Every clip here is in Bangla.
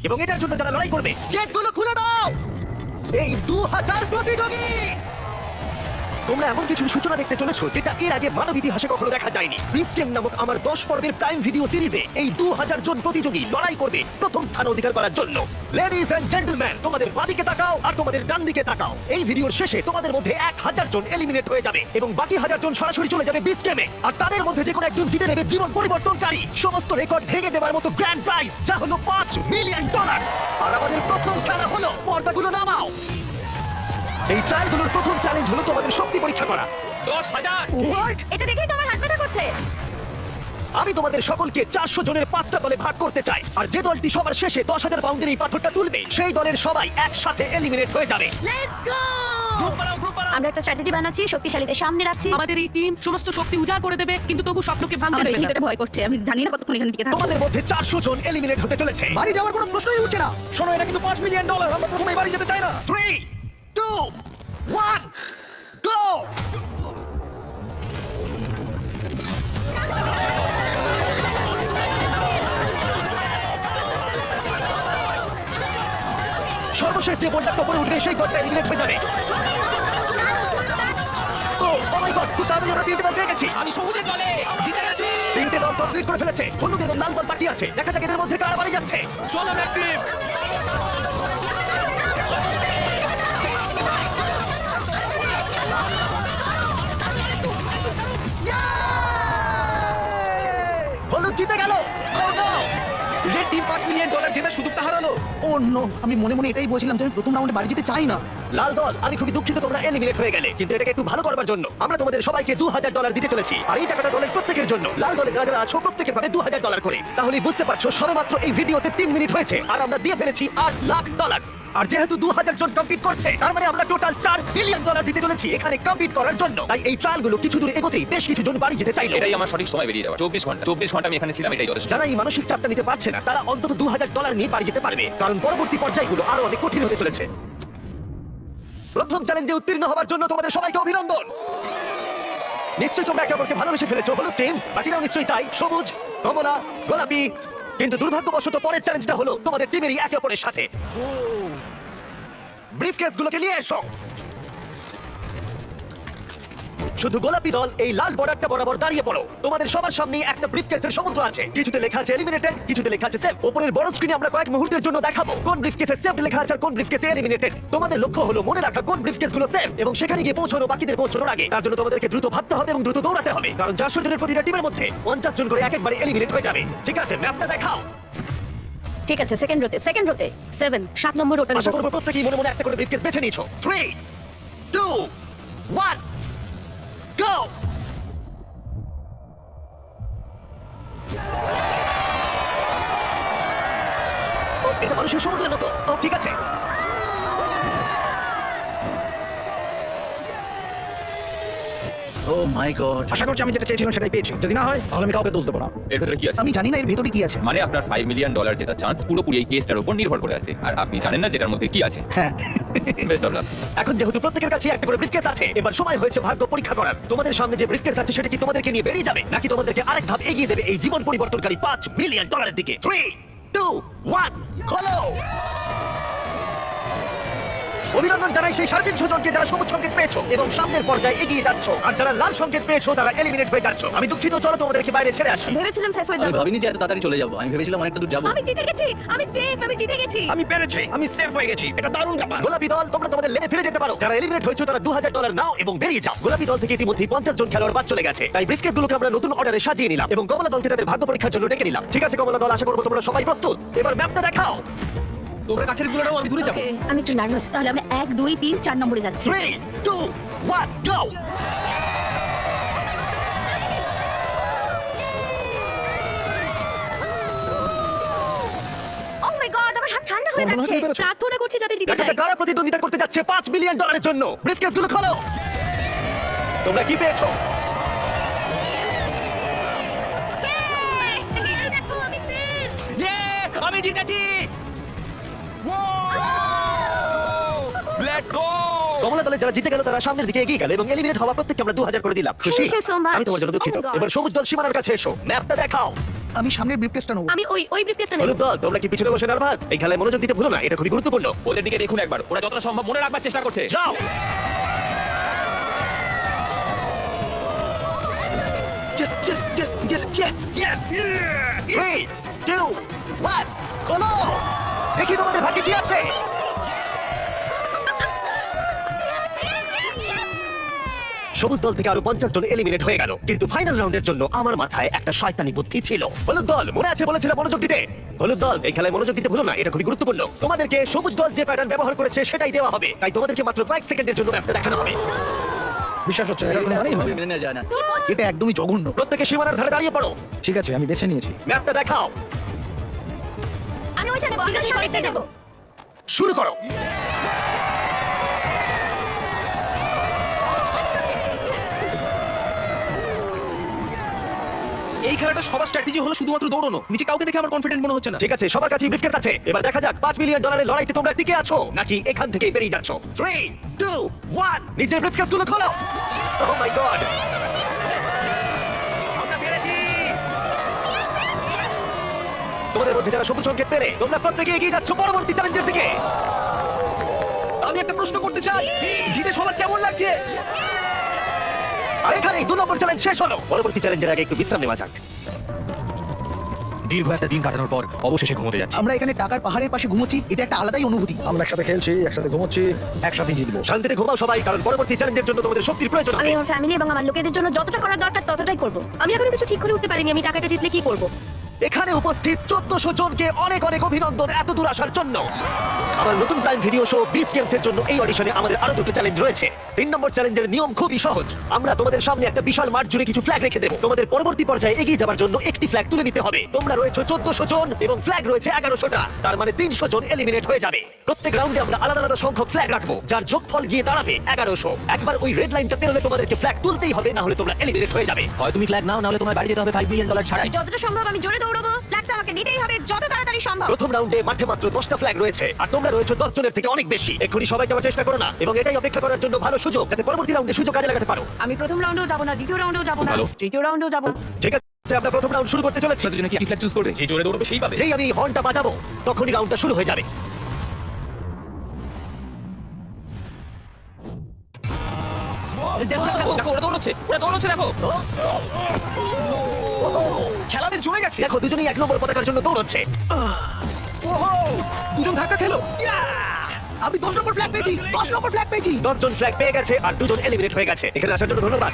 এবং এটার জন্য যারা লড়াই করবে গেটগুলো খুলে দাও। এই 2000 প্রতিযোগী, তোমরা এমন কিছু সূচনা দেখতে চলেছো যেটা এর আগে মানব ইতিহাসে কখনো দেখা যায়নি। বিচ গেম নামক আমার 10 পর্বের প্রাইম ভিডিও সিরিজে এই 2000 জন প্রতিযোগী লড়াই করবে প্রথম স্থান অধিকার করার জন্য। লেডিজ এন্ড জেন্টলম্যান, তোমাদের বাঁদিকে তাকাও আর তোমাদের ডান দিকে তাকাও। এই ভিডিওর শেষে তোমাদের মধ্যে 1000 জন এলিমিনেট হয়ে যাবে এবং বাকি 1000 জন সরাসরি চলে যাবে বিচ গেমে। আর তাদের মধ্যে যে কোনো একজন জিতে নেবে জীবন পরিবর্তনকারী সমস্ত রেকর্ড ভেঙে দেওয়ার মতো গ্র্যান্ড প্রাইজ, যা হলো $5 মিলিয়ন। আর আমাদের প্রথম খেলা হলো, পর্দাগুলো নামাও। এই ট্রায়ালগুলোর প্রথম চ্যালেঞ্জ হলো তোমাদের শক্তি পরীক্ষা করা। 10,000 What? এটা দেখেই তো আমার হাত ব্যথা করছে। আমি তোমাদের সকলকে 400 জনের 5টা দলে ভাগ করতে চাই, আর যে দলটি সবার শেষে 10,000 পাউন্ডের এই পাথরটা তুলবে সেই দলের সবাই একসাথে এলিমিনেট হয়ে যাবে। Let's go! গ্রুপ বানাও। আমরা একটা স্ট্র্যাটেজি বানাচ্ছি, শক্তিশালীদের সামনে রাখছি। আমাদের এই টিম সমস্ত শক্তি উজাড় করে দেবে, কিন্তু তবু স্বপ্নকে ভাঙতে দেবে না। ভিতরে ভয় করছে, আমি জানি না কতক্ষণ এখানে টিকে থাকবো। তোমাদের মধ্যে 400 জন এলিমিনেট হতে চলেছে। বাড়ি যাওয়ার কোনো প্রশ্নই উঠছে না। শোনো, এটা কিন্তু $5 মিলিয়ন। আমরা প্রথমেই বাড়ি যেতে চাই না। 3, 2, 1, গো! সর্বশেষ যে বোল্ডারটা উপরে উঠবে সেই দলটা এলিমিনেট হয়ে যাবে। ও মাই গড, খুব তাড়াতাড়ি আমরা 3টে দল পেয়ে গেছি। আমি সবুজের দলে জিতে গেছি। 3টে দল কমপ্লিট করে ফেলেছে। হলুদ এবং লাল দল বাকি আছে। দেখা যাক এদের মধ্যে কারা বাড়ি যাচ্ছে। চলো রেড টিম। হলুদ জিতে গেল। Oh no! Red team $5 million জেতার সুযোগটা হারালো। ও নো, আমি মনে মনে এটাই বলছিলাম যে আমি প্রথম রাউন্ডে বাড়ি যেতে চাই না। লাল দল, আমি খুবই দুঃখিত তোমরা এলিমিনেট হয়ে গেলে, কিন্তু এটাকে একটু ভালো করবার জন্য আমরা তোমাদের সবাইকে $2,000 দিতে চলেছি। আর এই টাকাটা দলের প্রত্যেকের জন্য। লাল দলে যারা যারা আছো প্রত্যেকে পাবে $2,000 করে। তাহলে বুঝতে পারছো সবেমাত্র এই ভিডিওতে 3 মিনিট হয়েছে আর আমরা দিয়ে ফেলেছি $8 লাখ। আর যেহেতু 2000 জন কমপ্লিট করছে, তার মানে আমরা টোটাল $4 বিলিয়ন দিতে চলেছি এখানে কমপ্লিট করার জন্য। তাই এই ট্রায়ালগুলো কিছু দূর এগোতেই বেশ কিছু জন বাড়ি যেতে চাইলো। এটাই আমার সঠিক সময় বেরিয়ে যাওয়া। 24 ঘন্টা আমি এখানে ছিলাম, এটাই যথেষ্ট। যারা এই মানসিক চাপটা নিতে পারছে না তারা অন্তত $2,000 নিয়ে বাড়ি যেতে পারবে, কারণ পরবর্তী পর্যায়গুলো আরো অনেক কঠিন হতে চলেছে। প্রথম চ্যালেঞ্জে উত্তীর্ণ হওয়ার জন্য তোমাদের সবাইকে অভিনন্দন। নিশ্চয়ই তোমরা একে অপরকে ভালোবেসে ফেলেছো। হলুদ টিম, বাকিরাও নিশ্চয়ই তাই। সবুজ, কমলা, গোলাপি। কিন্তু দুর্ভাগ্যবশত পরের চ্যালেঞ্জটা হলো তোমাদের টিমেরই একে অপরের সাথে। ব্রিফকেসগুলোকে নিয়ে এসো। শুধু গোলাপি দল এই লাল বর্ডারটা বরাবর দাঁড়িয়ে পড়ো। তোমাদের সবার সামনেই একটা ব্রিফকেসের সমুদ্র আছে। কিছুতে লেখা আছে এলিমিনেটেড, কিছুতে লেখা আছে সেফ। উপরের বড় স্ক্রিনে আমরা কয়েক মুহূর্তের জন্য দেখাবো কোন ব্রিফকেসে সেফ লেখা আছে আর কোন ব্রিফকেসে এলিমিনেটেড। তোমাদের লক্ষ্য হলো মনে রাখা কোন ব্রিফকেসগুলো সেফ এবং সেখানে গিয়ে পৌঁছানো বাকিদের পৌঁছানোর আগে। তার জন্য তোমাদেরকে দ্রুত ভাবতে হবে এবং দ্রুত দৌড়াতে হবে, কারণ 400 জনের প্রতিটা টিমের মধ্যে 50 জন করে একবারে এলিমিনেট হয়ে যাবে। ঠিক আছে, ম্যাপটা দেখাও। ঠিক আছে, সেকেন্ড রোতে 7 নম্বর রোটা আশা করবো প্রত্যেকেই মনে মনে একটা করে ব্রিফকেস বেছে নিয়েছো। 3, 2, 1, গো! এটা মানুষের সমুদ্রের মতো। ও ঠিক আছে। ও মাই গড, আশা করছি আমি যেটা চেয়েছিলাম সেটাই পেয়েছি। যদি না হয় তাহলে আমি কাউকে দোষ দেবো না। এর ভেতরে কি আছে? আমি জানি না এর ভেতরে কি আছে। মানে আপনার $5 মিলিয়ন জেতার চান্স পুরোপুরি এই কেসটার উপর নির্ভর করে আছে, আর আপনি জানেন না যেটার মধ্যে কি আছে। হ্যাঁ, বেস্ট অফ লাক। এখন যেহেতু প্রত্যেকের কাছে একটা করে ব্রিফকেস আছে, এবার সময় হয়েছে ভাগ্য পরীক্ষা করার। তোমাদের সামনে যে ব্রিফকেস আছে সেটা কি তোমাদেরকে নিয়ে বেরিয়ে যাবে, নাকি তোমাদেরকে আরেক ধাপ এগিয়ে দেবে এই জীবন পরিবর্তনকারী $5 মিলিয়ন দিকে? 3, 2, 1, খোলো! অভিনন্দন জানাই সেই 350 জনকে যারা সবুজ সংকেত পেয়েছো এবং সামনের পর্যায়ে এগিয়ে যাচ্ছ, আর যারা লাল সংকেত পেয়েছো তারা এলিমিনেট হয়ে যাচ্ছ। আমি দুঃখিত, চলো তোমাদেরকে বাইরে ছেড়ে আসি। ভেবেছিলাম সেফ হয়ে আমি যাবো। ভাবিনি যে এত তাড়াতাড়ি চলে যাবো। আমি ভেবেছিলাম অনেকটা দূর যাবো। আমি জিতে গেছি, আমি সেফ, আমি জিতে গেছি। আমি পেরেছি, আমি সেফ হয়ে গেছি। এটা দারুণ ব্যাপার। গোলাপি দল, তোমরা তোমাদের লেনে ফিরে যেতে পারো। যারা এলিমিনেট হয়েছে তারা $2,000 নাও এবং বেরিয়ে যাও। গোলাপি দল থেকে ইতিমধ্যে 50 জন খেলোয়াড় বাদ চলে গেছে, তাই ব্রিফকেসগুলোকে আমরা নতুন অর্ডারে সাজিয়ে নিলাম এবং কমলা দলকে তাদের ভাগ্য পরীক্ষার জন্য ডেকে নিলাম। ঠিক আছে কমলা দল, আশা করবো তোমরা সবাই প্রস্তুত। এবার ম্যাপটা দেখাও। তোমরা কাছের গুলোটাও আমি দূরে যাবো। Okay, আমি একটু নার্ভাস। তাহলে আমরা 1, 2, 3, 4 নম্বরে যাচ্ছি। 3, 2, 1, go! Oh my God, আমার হাত ঠান্ডা হয়ে যাচ্ছে। প্রার্থনা করছি যাতে জিতে দেখা যাই। যাক কারা প্রতিদ্বন্দ্বিতা করতে যাচ্ছে $5 মিলিয়ন জন্য। ব্রিফকেসগুলো খোলো। তোমরা কি পেয়েছো? Yay! দেখো, আমি safe! আমি জিতেছি। Let's go. কমলা দলে যারা জিতে গেল তারা সামনের দিকে এগিয়ে গেল এবং এলিমিনেট হওয়া প্রত্যেককে আমরা $2,000 করে দিলাম। খুশি? Thank you so much. আমি তোমার জন্য দুঃখিত। Oh my God. এবার সবুজ দল সীমানার কাছে এসো, ম্যাপটা দেখাও। আমি সামনের ব্রিফকেসটা নেবো। আমি ওই ব্রিফকেসটা নেব। হলুদ দল, তোমরা কি পিছনে বসে নার্ভাস? এই খেলায় মনোযোগ দিতে ভুলো না, এটা খুবই গুরুত্বপূর্ণ। ওদের দিকে দেখুন একবার, ওরা যতটা সম্ভব মনে রাখবার চেষ্টা করছে। যাও। Yes, yes, yes, yes, yes, yes. 3, 2, 1, খোলো। দেখি তোমাদের ভাগ্যে কি আছে। সবুজ দল থেকে আরো 50 জন এলিমিনেট হয়ে গেল, কিন্তু ফাইনাল রাউন্ডের জন্য আমার মাথায় একটা শয়তানি বুদ্ধি ছিল। হলুদ দল, মনে আছে বলেছিলাম মনোযোগ দিতে? হলুদ দল, এই খেলায় মনোযোগ দিতে ভুলো না, এটা খুবই গুরুত্বপূর্ণ। তোমাদেরকে সবুজ দল যে প্যাটার্ন ব্যবহার করেছে সেটাই দেওয়া হবে, তাই তোমাদেরকে মাত্র কয়েক সেকেন্ডের জন্য ম্যাপটা দেখানো হবে। বিশ্বাস হচ্ছে না, এটার কোনো মানেই হয় না। মেনে নেওয়া যায় না। এটা একদমই জঘন্য। প্রত্যেকে সীমানার ধারে দাঁড়িয়ে পড়ো। ঠিক আছে, আমি বেছে নিয়েছি। ম্যাপটা দেখাও। আমি ওইটা নেব, আমি সামনেটা যাব। শুরু করো। এই খেলাটা সবার স্ট্র্যাটেজি হলো শুধুমাত্র দৌড়ানো। নিচে কাউকে দেখে আমার কনফিডেন্ট মনে হচ্ছে না। ঠিক আছে, সবার কাছে ব্রিফকেস আছে। এবার দেখা যাক 5 মিলিয়ন ডলারের লড়াইতে তোমরা টিকে আছো নাকি এখান থেকে বেরিয়ে যাচ্ছ। 3, 2, 1, নিজের ব্রিফকেসগুলো খোলো। ওহ মাই গড। তোমাদের মধ্যে যারা সবুজ সংকেত পেলে, তোমরা প্রত্যেকে এগিয়ে যাচ্ছ পরবর্তী চ্যালেঞ্জের দিকে। আমি একটা প্রশ্ন করতে চাই, জিতে সবার কেমন লাগছে? আর এখানেই 2 নম্বর চ্যালেঞ্জ শেষ হলো। পরবর্তী চ্যালেঞ্জের আগে একটু বিশ্রাম নেওয়া যাক। দীর্ঘ একটা দিন কাটানোর পর অবশেষে ঘুমোতে যাচ্ছি। আমরা এখানে টাকার পাহাড়ের পাশে ঘুমোচ্ছি, এটা একটা আলাদাই অনুভূতি। আমরা একসাথে খেলছি, একসাথে ঘুমোচ্ছি, একসাথে জিতবো। শান্তিতে ঘুমাও সবাই, কারণ পরবর্তী চ্যালেঞ্জের জন্য তোমাদের শক্তির প্রয়োজন আমি হবে। আমার ফ্যামিলি এবং আমার লোকেদের জন্য যতটা করা দরকার ততটাই করব। আমি এখনো কিছু ঠিক করে উঠতে পারিনি আমি টাকাটা জিতলে কি করব। এখানে উপস্থিত 1400 জনকে অনেক অনেক অভিনন্দন এত দূর আসার জন্য। আমার নতুন prime video show beach games এর জন্য এই অডিশনে আমাদের আরো 2টো চ্যালেঞ্জ রয়েছে। 3 নম্বর চ্যালেঞ্জের নিয়ম খুবই সহজ। আমরা তোমাদের সামনে একটা বিশাল মাঠ জুড়ে কিছু ফ্ল্যাগ রেখে দেব। তোমাদের পরবর্তী পর্যায়ে এগিয়ে যাওয়ার জন্য একটি ফ্ল্যাগ তুলে নিতে হবে। তোমরা রয়েছে 1400 জন এবং ফ্ল্যাগ রয়েছে 1100টা, তার মানে 300 জন এলিমিনেট হয়ে যাবে। প্রত্যেক রাউন্ডে আমরা আলাদা আলাদা সংখ্যক ফ্ল্যাগ রাখবো, যার যোগফল গিয়ে দাঁড়াবে 1100। একবার ওই রেড লাইনটা পেরোলে তোমাদেরকে ফ্ল্যাগ তুলতেই হবে, না হলে তোমরা এলিমিনেট হয়ে যাবে। হয় তুমি ফ্ল্যাগ নাও, নাহলে তোমার বাড়ি যেতে হবে $5 মিলিয়ন ছাড়াই। যতটা সম্ভব আমি জোরে দৌড়বো, ফ্ল্যাগটা আমাকে নিতেই হবে যত তাড়াতাড়ি সম্ভব। প্রথম রাউন্ডে মাঠে মাত্র 10টা ফ্ল্যাগ রয়েছে, আর তোমরা রয়েছে 10 জনের থেকে অনেক বেশি। এক্ষুনি সবাই যাওয়ার চেষ্টা করো না, এবং এটাই অপেক্ষা করার জন্য ভালো সুযোগ, যাতে পরবর্তী রাউন্ডে সুযোগ কাজে লাগাতে পারো। আমি প্রথম রাউন্ডেও যাব না, দ্বিতীয় রাউন্ডেও যাব না, ভালো। তৃতীয় রাউন্ডেও যাব। ঠিক আছে, আমরা প্রথম রাউন্ড শুরু করতে চলেছি। তোমরা দুজনে কি ফ্ল্যাগ চুজ করবে? যে জোরে দৌড়বে সেই পাবে। যেই আমি হর্নটা বাজাবো, তখনই রাউন্ডটা শুরু হয়ে যাবে। দেখো ওরা দৌড়চ্ছে, ওরা দৌড়চ্ছে দেখো। খেলা বেশ জমে গেছে। দেখো, দুজনেই 1 নম্বর পতাকার জন্য দৌড়চ্ছে। ওহো, দুজন ধাক্কা খেলো। আমি 10 নম্বর ফ্ল্যাগ পেয়েছি, 10 নম্বর ফ্ল্যাগ পেয়েছি। 10 জন ফ্ল্যাগ পেয়ে গেছে আর 2 জন এলিমিনেট হয়ে গেছে। এখানে আসার জন্য ধন্যবাদ।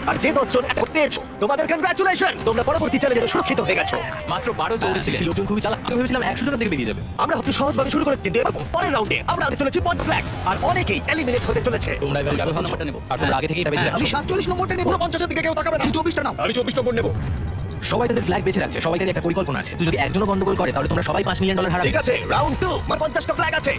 আর যে 10 জন এখন পেয়েছো, তোমাদের কংগ্রাচুলেশন, তোমরা পরবর্তী চ্যালেঞ্জে সুরক্ষিত হয়ে গেছো। মাত্র 12 দৌড়েছিলেন। লোকজন খুবই চালাক। আমি ভেবেছিলাম 100 জনের দিকে বেরিয়ে যাবে। আমরা হয়তো সহজভাবে শুরু করে, কিন্তু এবার পরের রাউন্ডে আমরা আনতে চলেছি 5 ফ্ল্যাগ, আর অনেকেই এলিমিনেট হতে চলেছে। তোমরা এবারে যাবে প্রথম ভাবছো। নম্বরটা নেবো। আর তোমরা আগে থেকেই এটা বেঁচে আমি রাখছো। 47 নম্বরটা নেব। পুরো 50-এর দিকে কেউ তাকাবে না। তুমি 24টা নাও। আমি 24 নম্বর নেব। সবাই তাদের ফ্ল্যাগ বেঁচে রাখছে, সবাইকারই একটা পরিকল্পনা আছে। তুই যদি একজনও গন্ডগোল করে তাহলে তোমরা সবাই $5 মিলিয়ন হারাবে। ঠিক আছে, রাউন্ড 2, 50টা ফ্ল্যাগ আছে।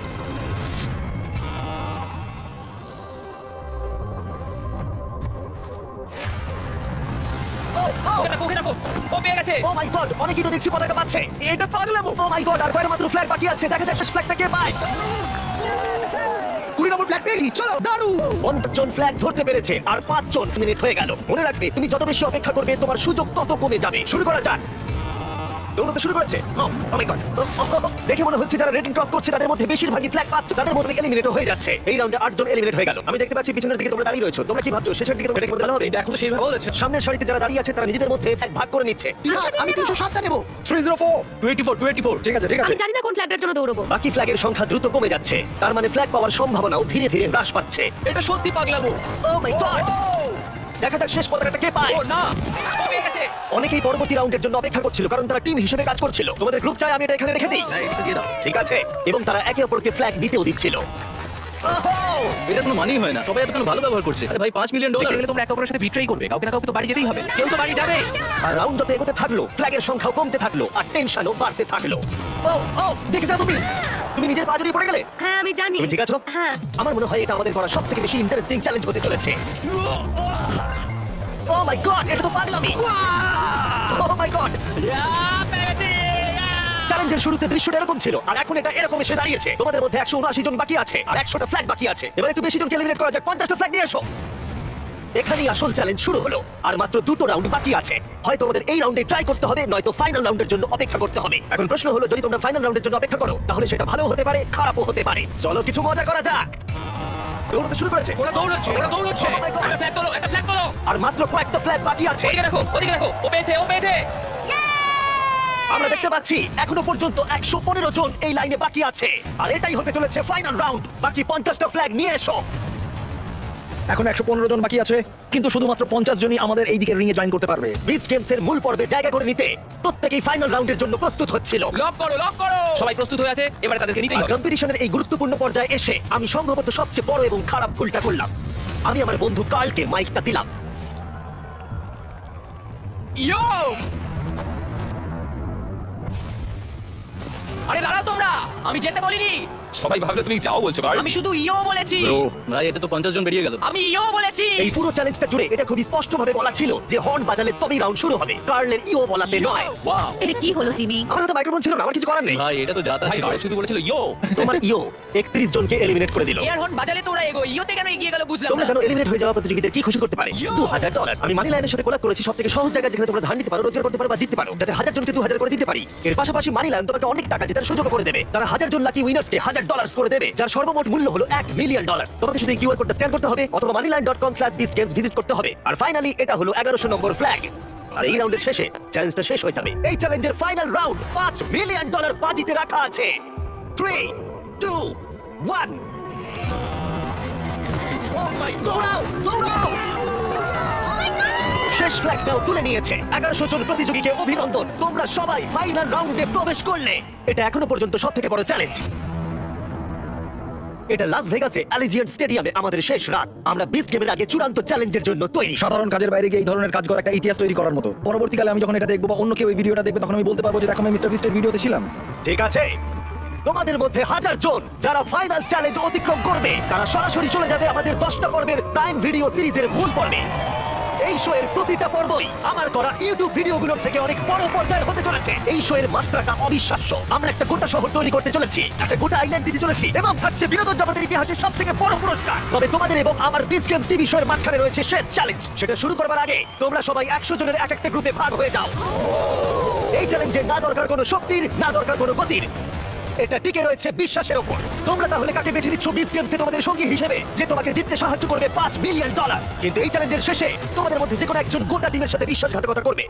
ওকে রাখো, ওকে রাখো। ও পেয়ে গেছে। ও মাই গড, অনেকেই তো দেখছি পতাকা পাচ্ছে। এটা পাগলামো। ও মাই গড, আর কয়েক মাত্র ফ্ল্যাগ বাকি আছে। দেখা যাক শেষ ফ্ল্যাগটা কে পায়। 20 নম্বর ফ্ল্যাগ পেয়েছি, চলো দারুণ। 50 জন ফ্ল্যাগ ধরতে পেরেছে আর 5 জন মিনিট হয়ে গেল। মনে রাখবে, তুমি যত বেশি অপেক্ষা করবে তোমার সুযোগ তত কমে যাবে। শুরু করা যাক। দৌড়তে শুরু করেছে। ও মাই গড, দেখে মনে হচ্ছে যারা রেটিং ক্রস করছে তাদের মধ্যে বেশিরভাগই ফ্ল্যাগ পাচ্ছে, তাদের মধ্যে এলিমিনেট হয়ে যাচ্ছে। এই রাউন্ডে 8 জন এলিমিনেট হয়ে গেল। আমি দেখতে পাচ্ছি পিছনের দিকে তোমরা দাঁড়িয়ে রয়েছো। তোমরা কি ভাবছো শেষের দিকে তোমরা ভালো হবে? এটা এখন তো সেইভাবে বলেছে। সামনের সারিতে যারা দাঁড়িয়ে আছে তারা নিজেদের মধ্যে ফ্ল্যাগ ভাগ করে নিচ্ছে। আমি 307টা নেব। 304, 24, ঠিক আছে, ঠিক আমি আছে। জানি না কোন ফ্ল্যাগটার জন্য দৌড়বো। বাকি ফ্ল্যাগের সংখ্যা দ্রুত কমে যাচ্ছে, তার মানে ফ্ল্যাগ পাওয়ার সম্ভাবনাও ধীরে ধীরে হ্রাস পাচ্ছে। এটা সত্যি পাগলামো। ও মাই গড, দেখা যাক শেষ পতাকাটা কে পায়। ও না, ও পেয়ে গেছে। অনেকেই পরবর্তী রাউন্ডের জন্য অপেক্ষা করছিল, কারণ তারা টিম হিসেবে কাজ করছিল। তোমাদের গ্রুপ চাই আমি এটা এখানে রেখে দিই। হ্যাঁ, এটা দিয়ে দাও। ঠিক আছে, এবং তারা একে অপরকে ফ্ল্যাগ দিতেও দিচ্ছিল। ওহো! এটা কোনো মানেই হয় না। সবাই এতক্ষণ ভালো ব্যবহার করছে। আরে ভাই $5 মিলিয়ন। দেখতে গেলে তোমরা একে অপরের সাথে বিট্রেই করবে। কাউকে না কাউকে তো বাড়ি যেতেই হবে। কেউ তো বাড়ি যাবে। আর রাউন্ড যত এগোতে থাকলো, ফ্ল্যাগের সংখ্যাও কমতে থাকলো, আর টেনশনও বাড়তে থাকলো। ও ও, দেখে যাও তুমি নিজের পা জড়িয়ে পড়ে গেলে। হ্যাঁ আমি জানি। তুমি ঠিক আছো? হ্যাঁ। আমার মনে হয় এটা আমাদের করা সবথেকে বেশি ইন্টারেস্টিং চ্যালেঞ্জ হতে চলেছে। ও মাই গড, এটা তো পাগলামি। ও মাই গড, চ্যালেঞ্জের শুরুতে দৃশ্যটা এরকম ছিল, আর এখন এটা এরকম এসে দাঁড়িয়েছে। তোমাদের মধ্যে 179 জন বাকি আছে, আর 100টা ফ্ল্যাগ বাকি আছে। এবার একটু বেশি জনকে এলিমিনেট করা যাক। 50টা ফ্ল্যাগ নিয়ে এসো। এখানেই আসল চ্যালেঞ্জ শুরু হলো আর মাত্র দুটো রাউন্ড বাকি আছে। হয় তোমাদের এই রাউন্ডে ট্রাই করতে হবে, নয়তো ফাইনাল রাউন্ডের জন্য অপেক্ষা করতে হবে। এখন প্রশ্ন হলো, যদি তোমরা ফাইনাল রাউন্ডের জন্য অপেক্ষা করো তাহলে সেটা ভালো হতে পারে, খারাপও হতে পারে। চলো কিছু মজা করা যাক। দৌড়তে শুরু করেছে। ওরা দৌড়চ্ছে, ওরা দৌড়চ্ছে। Oh my God! একটা ফ্ল্যাগ তোলো, একটা ফ্ল্যাগ তোলো। আর মাত্র কয়েকটা ফ্ল্যাগ বাকি আছে। ওদিকে রাখো, ওদিকে রাখো। ও পেয়েছে, ও পেয়েছে। আমরা দেখতে পাচ্ছি এখনো পর্যন্ত 115 জন এই লাইনে বাকি আছে, আর এটাই হতে চলেছে ফাইনাল রাউন্ড। বাকি 50টা ফ্ল্যাগ নিয়ে এসো। এখন 115 জন বাকি আছে, কিন্তু শুধুমাত্র 50 জনই আমাদের এই দিকের রিং এ জয়েন করতে পারবে। বিচ গেমসের মূল পর্বে জায়গা করে নিতে প্রত্যেকেই ফাইনাল রাউন্ডের জন্য প্রস্তুত হচ্ছিল। লক করো, লক করো। সবাই প্রস্তুত হয়ে আছে, এবারে তাদেরকে নিতেই হবে। কম্পিটিশনের এই গুরুত্বপূর্ণ পর্যায়ে এসে আমি সম্ভবত সবচেয়ে বড় এবং খারাপ ভুলটা করলাম। আমি আমার বন্ধু কার্লকে মাইকটা দিলাম। ইয়ো! আরে দাঁড়াও তোমরা, আমি যেতে বলিনি। সবাই ভাবলো তুমি যাও বলছো, কার্ল। আমি শুধু ইও বলেছি। ও ভাই, এতে তো 50 জন বেরিয়ে গেল। আমি ইও বলেছি। এই পুরো চ্যালেঞ্জটা জুড়ে এটা খুবই স্পষ্টভাবে বলা ছিল যে হর্ন বাজালে তবেই রাউন্ড শুরু হবে, কার্লের ইও বলাতে নয়। ওয়াও এটা কি হলো জিমি? আমার হাতে মাইক্রোফোন ছিল না, আমার কিছু করার নেই। ভাই, এটা তো যাতা ভাই, ছিল। কার্ল শুধু বলেছিল ইয়ো। তোমার ইও 31 জনকে এলিমিনেট করে দিল। এয়ার হর্ন বাজালে তো ওরা এগো, ইওতে কেন এগিয়ে গেল বুঝলাম তোমরা না। জানো এলিমিনেট হয়ে যাওয়া প্রতিযোগীদের কি খুশি করতে পারে? $2000। আমি মানি লাইনের সাথে কোলাব করেছি সবথেকে সহজ জায়গা যেখানে তোমরা ধার নিতে পারো, রোজগার করতে পারো বা জিততে পারো, যাতে 1000 জনকে 2000 করে দিতে পারি। এর পাশাপাশি মানি লাইন তোমাকে অনেক টাকা জেতার সুযোগ করে দেবে। তারা 1000 জন লাকি উইনার্সকে $1000 করে দেবে, যার সর্বমোট মূল্য হলো $1 মিলিয়ন। তোমাকে শুধু এই কিউআর কোডটা স্ক্যান করতে হবে অথবা moneyline.com/beastgames ভিজিট করতে হবে। আর ফাইনালি এটা হলো 1100 নম্বর ফ্ল্যাগ। আর এই রাউন্ডের শেষে চ্যালেঞ্জটা শেষ হয়ে যাবে। এই চ্যালেঞ্জের ফাইনাল রাউন্ড $5 মিলিয়ন বাজিতে রাখা আছে। 3, 2, 1 দৌড়াও, দৌড়াও! শেষ ফ্ল্যাগটাও তুলে নিয়েছে। 1100 জন প্রতিযোগীকে অভিনন্দন, তোমরা সবাই ফাইনাল রাউন্ডে প্রবেশ করলে। এটা এখনো পর্যন্ত সবথেকে বড় চ্যালেঞ্জ। এটা লাস ভেগাসে অ্যালিজিয়েন্ট স্টেডিয়ামে আমাদের শেষ রাত। আমরা বিচ গেমের আগে চূড়ান্ত চ্যালেঞ্জের জন্য তৈরি। সাধারণ কাজের বাইরে গিয়ে এই ধরনের কাজ করা একটা ইতিহাস তৈরি করার মতো। পরবর্তীকালে আমি যখন এটা দেখবো বা অন্য কেউ এই ভিডিওটা দেখবে, তখন আমি বলতে পারবো যে দেখো, আমি মিস্টার বিস্টের ভিডিওতে ছিলাম। ঠিক আছে, তোমাদের মধ্যে 1000 জন যারা ফাইনাল চ্যালেঞ্জ অতিক্রম করবে, তারা সরাসরি চলে যাবে আমাদের 10টা পর্বের প্রাইম ভিডিও সিরিজের মূল পর্বে। এই শো এর প্রতিটা পর্বই আমার করা ইউটিউব ভিডিওগুলোর থেকে অনেক বড় পর্যায়ের হতে চলেছে। এই শো এর মাত্রাটা অবিশ্বাস্য। আমরা একটা গোটা শহর তৈরি করতে চলেছি, একটা গোটা আইল্যান্ড দিতে চলেছি, এবং থাকছে বিনোদন জগতের ইতিহাসে সবথেকে বড় পুরস্কার। তবে তোমাদের এবং আমার বিচ গেমস টিভি শো এর মাঝখানে রয়েছে শেষ চ্যালেঞ্জ। সেটা শুরু করবার আগে তোমরা সবাই 100 জনের এক একটা গ্রুপে ভাগ হয়ে যাও। এই চ্যালেঞ্জে না দরকার কোনো শক্তির, না দরকার কোনো গতির, এটা টিকে রয়েছে বিশ্বাসের উপর। তোমরা তাহলে কাকে বেছে নিচ্ছ বিচ গেমসে তোমাদের সঙ্গী হিসেবে, যে তোমাকে জিততে সাহায্য করবে $5 মিলিয়ন? কিন্তু এই চ্যালেঞ্জের শেষে তোমাদের মধ্যে যে কোনো একজন গোটা টিমের সাথে বিশ্বাসঘাতকতা করবে।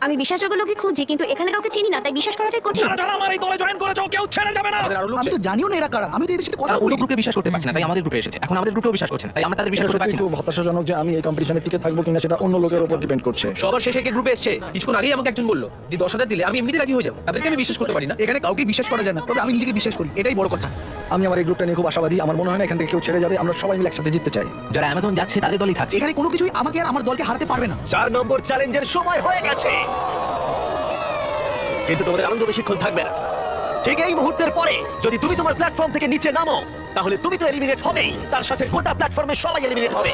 আমি বিশ্বাসযোগ্য লোককে খুঁজি, কিন্তু এখানে কাউকে চিনি না, তাই বিশ্বাস করাটাই কঠিন। যারা আমার এই দলে জয়েন করেছো, কেউ ছেড়ে যাবে না। আমি তো জানিও না এরা কারা, আমি তো এদের সাথে কথা ওই বলি। গ্রুপে বিশ্বাস করতে পারছে না, তাই আমাদের গ্রুপে এসেছে। এখন আমাদের গ্রুপেও বিশ্বাস করছে না, তাই আমরা তাদের বিশ্বাস করতে পারছি না। খুব হতাশাজনক যে আমি এই কম্পিটিশনে টিকে থাকবো কিনা সেটা অন্য লোকের উপর ডিপেন্ড করছে। সবার শেষে কে গ্রুপে এসেছে? কিছুক্ষণ আগেই আমাকে একজন বললো যে 10,000 দিলে আমি এমনিতে রাজি হয়ে যাবো। তাদেরকে আমি বিশ্বাস করতে পারি না। এখানে কাউকে বিশ্বাস করা যায় না, তবে আমি নিজেকে বিশ্বাস করি, এটাই বড় কথা। আমি আমার এই গ্রুপটা নিয়ে খুব আশাবাদী। আমার মনে হয় না এখান থেকে কেউ ছেড়ে যাবে। আমরা সবাই মিলে একসাথে জিততে চাই। যারা অ্যামাজন যাচ্ছে তাদের দলই থাকছে। এখানে কোনো কিছুই আমাকে আর আমার দলকে হারাতে পারবে না। 4 নম্বর চ্যালেঞ্জের সময় হয়ে গেছে, কিন্তু তোমাদের আনন্দ বেশিক্ষণ থাকবে না। ঠিক এই মুহূর্তের পরে যদি তুমি তোমার প্ল্যাটফর্ম থেকে নিচে নামো, তাহলে তুমি তো এলিমিনেট হবেই, তার সাথে গোটা প্ল্যাটফর্মে সবাই এলিমিনেট হবে।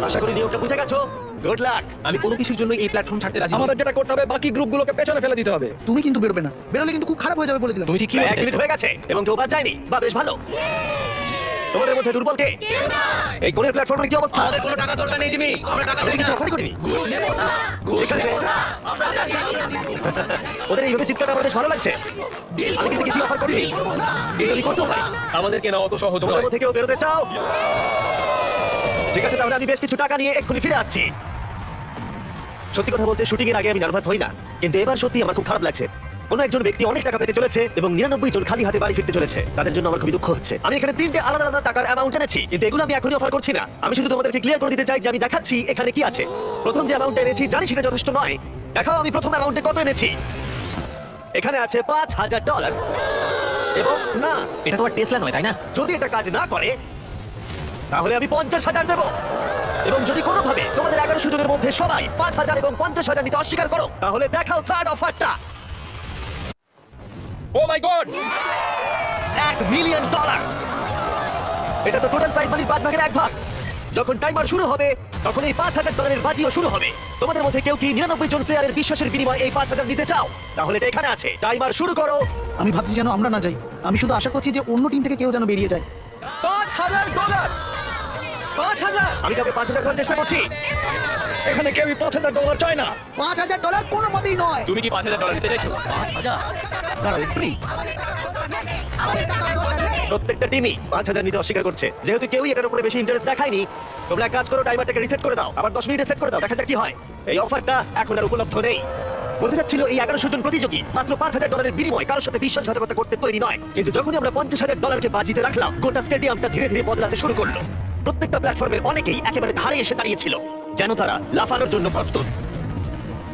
আশা করি নিয়মটা বুঝে গেছো। Good luck. আমি কোনো কিছুর জন্য এই প্ল্যাটফর্ম ছাড়তে রাজি নই। আমাদের যেটা করতে হবে, বাকি গ্রুপগুলোকে পেছনে ফেলে দিতে হবে। তুমি কিন্তু বেরোবে না, বেরোলে কিন্তু খুব খারাপ হয়ে যাবে বলে দিলাম। তুমি ঠিক কি প্রায় বলতে 1 মিনিট চাইছো? হয়ে গেছে এবং কেউ বাদ যায়নি, বা বেশ ভালো। তোমাদের মধ্যে দুর্বল কে? এই কোণের প্ল্যাটফর্মের কি অবস্থা? আমাদের কোনো টাকা দরকার নেই জিমি, আমরা টাকা আমি কিছু অফারই করিনি। ঠিক আছে, ওদের এইভাবে চিৎকারটা আমার বেশ ভালো লাগছে। আমি কিন্তু কিছু অফার করিনি, কিন্তু আমি করতেও পারি। আমাদের কেনা অত সহজ তোমাদের নয়। মধ্যে কেউ বেরোতে চাও? ঠিক আছে, তাহলে আমি বেশ কিছু টাকা নিয়ে এক্ষুনি ফিরে আসছি। সত্যি কথা বলতে শুটিং এর আগে আমি নার্ভাস হই না, কিন্তু এবার সত্যি আমার খুব খারাপ লাগছে। কোনো একজন ব্যক্তি অনেক টাকা পেতে চলেছে এবং 99 জন খালি হাতে বাড়ি ফিরতে চলেছে। তাদের জন্য আমার খুবই দুঃখ হচ্ছে। আমি এখানে 3টে আলাদা আলাদা টাকার অ্যামাউন্ট এনেছি, কিন্তু এগুলো আমি এখনই অফার করছি না। আমি শুধু তোমাদেরকে ক্লিয়ার করে দিতে চাই যে আমি দেখাচ্ছি এখানে কি আছে। প্রথম যে অ্যামাউন্ট এনেছি জানি সেটা যথেষ্ট নয়। দেখাও আমি প্রথম অ্যামাউন্টে কত এনেছি। এখানে আছে $5,000 এবং না, এটা তো আর টেসলা নয়, তাই না? যদি এটা কাজ না করে তাহলে আমি 50,000 দেব। এবং যদি কোনোভাবে তোমাদের 1100 জনের মধ্যে সবাই 5,000 এবং 50,000 নিতে অস্বীকার করো, তাহলে দেখাও থার্ড অফারটা। ও মাই গড! $1 মিলিয়ন। এটা তো টোটাল প্রাইস মানির 5 ভাগের 1 ভাগ। যখন টাইমার শুরু হবে তখন এই $5,000 বাজিও শুরু হবে। তোমাদের মধ্যে কেউ কি 99 জন প্লেয়ারের বিশ্বাসের বিনিময়ে এই 5,000 নিতে চাও? তাহলে এটা এখানে আছে। টাইমার শুরু করো। আমি ভাবছি যেন আমরা না যাই। আমি শুধু আশা করছি যে অন্য টিম থেকে কেউ যেন বেরিয়ে যায়। $5,000। 5,000 আমি কাউকে 5,000 করার চেষ্টা করছি। এখানে কেউই $5,000 চায় না। $5,000 কোনো মতেই নয়। তুমি কি $5,000 দিতে চাইছো? 5,000 দাঁড়াও ফ্রি। প্রত্যেকটা টিমই 5,000 নিতে অস্বীকার করছে। যেহেতু কেউই এটার উপরে বেশি ইন্টারেস্ট দেখায়নি, তোমরা এক কাজ করো, টাইমারটাকে রিসেট করে দাও, আবার 10 মিনিটে সেট করে দাও, দেখা যাক কি হয়। এই অফারটা এখন আর উপলব্ধ নেই। বলতে চাচ্ছিল এই 1100 জন প্রতিযোগী মাত্র $5,000 বিনিময়ে কারোর সাথে বিশ্বাসঘাতকতা করতে তৈরি নয়। কিন্তু যখনই আমরা $50,000 বাজিতে রাখলাম, গোটা স্টেডিয়ামটা ধীরে ধীরে বদলাতে শুরু করলো। প্রত্যেকটা প্ল্যাটফর্মের অনেকেই একেবারে ধারে এসে দাঁড়িয়েছিল, যেন তারা লাফানোর জন্য প্রস্তুত।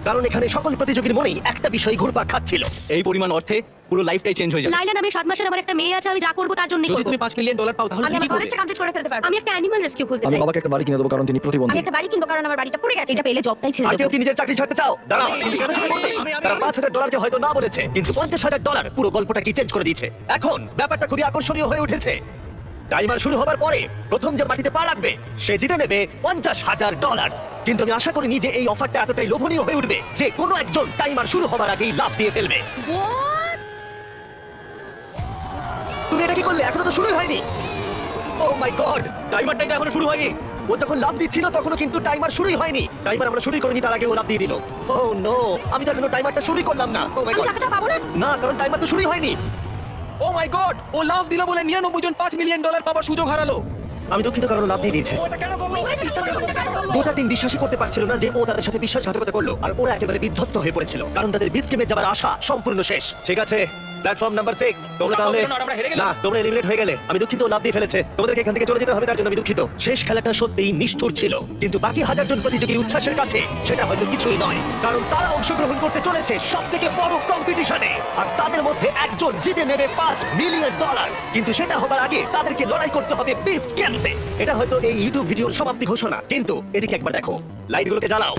কারণ এখানে সকল প্রতিযোগীর মনেই একটা বিষয় ঘুরপাক খাচ্ছিল। এই পরিমাণ অর্থে পুরো লাইফটাই চেঞ্জ হয়ে যাবে। লাইলা নামে 7 মাসের আমার একটা মেয়ে আছে, আমি যা করব তার জন্যই যদি করব। তুমি $5 মিলিয়ন পাও তাহলে আমি তুমি আমার কি করবে? কলেজটা কমপ্লিট করে ফেলতে পারবো। আমি একটা অ্যানিমাল রেস্কিউ খুলতে আমি চাই। বাবাকে একটা বাড়ি কিনে দেবো কারণ তিনি প্রতিবন্ধী। আমি একটা বাড়ি কিনবো কারণ আমার বাড়িটা পড়ে গেছে। এটা পেলে জবটাই ছেড়ে আর দেবো। কেউ কি নিজের চাকরি ছাড়তে চাও? দাঁড়াও, কিন্তু কেন সেটা করবে? তারা $5,000 হয়তো না বলেছে, কিন্তু $50,000 পুরো গল্পটা কি চেঞ্জ করে দিয়েছে। এখন ব্যাপারটা খুবই আকর্ষণীয় হয়ে উঠেছে। টাইমার শুরু হবার পরে প্রথম যে মাটিতে পা রাখবে সে জিতে নেবে $50,000। কিন্তু আমি আশা করিনি যে এই অফারটা এতটাই লোভনীয় হয়ে উঠবে যে কোনো একজন টাইমার শুরু হবার আগেই লাফ দিয়ে ফেলবে। তুমি এটা কি করলে? এখনো তো শুরুই হয়নি। ও মাই গড, টাইমারটাই তো এখনো শুরু হয়নি। ও যখন লাফ দিচ্ছিল তখনও কিন্তু টাইমার শুরুই হয়নি। টাইমার আমরা শুরুই করিনি, তার আগে ও লাফ দিয়ে দিল। ও নো, আমি তো এখনো টাইমারটা শুরুই করলাম না। ও মাই আমি গড, টাকাটা পাবো না। না, কারণ টাইমার তো শুরুই হয়নি। ও মাই গড, ও লাভ দিল বলে 99 জন $5 মিলিয়ন পাওয়ার সুযোগ হারালো। আমি দুঃখিত, কারণ ও লাফ দিয়ে দিয়েছে। গোটা টিম বিশ্বাসই করতে পারছিল না যে ও তাদের সাথে বিশ্বাসঘাতকতা করলো, আর ওরা একেবারে বিধ্বস্ত হয়ে পড়েছিল কারণ তাদের বিচ গেমে যাবার আশা সম্পূর্ণ শেষ। ঠিক আছে, প্ল্যাটফর্ম নাম্বার 6, তোমরা তাহলে আমরা হেরে গেলাম। না, তোমরা এলিমিনেট হয়ে গেলে। আমি দুঃখিত, ও লাফ দিয়ে ফেলেছে। তোমাদেরকে এখান থেকে চলে যেতে হবে, তার জন্য আমি দুঃখিত। শেষ খেলাটা সত্যিই নিষ্ঠুর ছিল, কিন্তু বাকি 1000 জন প্রতিযোগীর উচ্ছ্বাসের কাছে সেটা হয়তো কিছুই নয়, কারণ তারা অংশগ্রহণ করতে চলেছে সবথেকে বড় কম্পিটিশনে, আর তাদের মধ্যে একজন জিতে নেবে $5 মিলিয়ন। কিন্তু সেটা হবার আগে তাদেরকে লড়াই করতে হবে বিস্ট গেমসে। এটা হয়তো এই ইউটিউব ভিডিওর সমাপ্তি ঘোষণা, কিন্তু এদিকে একবার দেখো, লাইটগুলোকে জ্বালাও।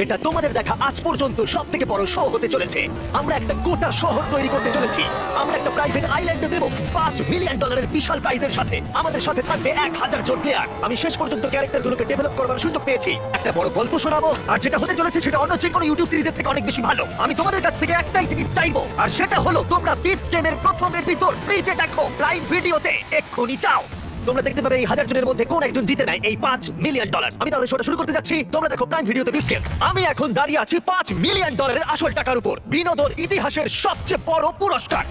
এটা তোমাদের দেখা আজ পর্যন্ত সব থেকে বড় শো হতে চলেছে। আমরা একটা গোটা শহর তৈরি করতে চলেছি। আমরা একটা প্রাইভেট আইল্যান্ডে দেব $5 মিলিয়ন বিশাল প্রাইজের সাথে। আমাদের সাথে থাকবে 1000 জন প্লেয়ার। আমি শেষ পর্যন্ত ক্যারেক্টারগুলোকে ডেভেলপ করবার সুযোগ পেয়েছি। একটা বড় গল্প শোনাবো, আর যেটা হতে চলেছে সেটা অন্য যে কোনো ইউটিউব সিরিজের থেকে অনেক বেশি ভালো। আমি তোমাদের কাছ থেকে একটাই জিনিস চাইবো, আর সেটা হলো তোমরা বিস্ট গেমের প্রথম এপিসোড ফ্রিতে দেখো প্রাইম ভিডিওতে। এক্ষুনি চাও। তোমরা দেখতে পাবে এই 1000 জনের মধ্যে কোন একজন জিতে নেয় এই $5 মিলিয়ন। আমি তাহলে শোটা শুরু করতে যাচ্ছি। তোমরা দেখো প্রাইম ভিডিওতে বিস্কেট। আমি এখন দাঁড়িয়ে আছি $5 মিলিয়ন আসল টাকার উপর, বিনোদন ইতিহাসের সবচেয়ে বড় পুরস্কার।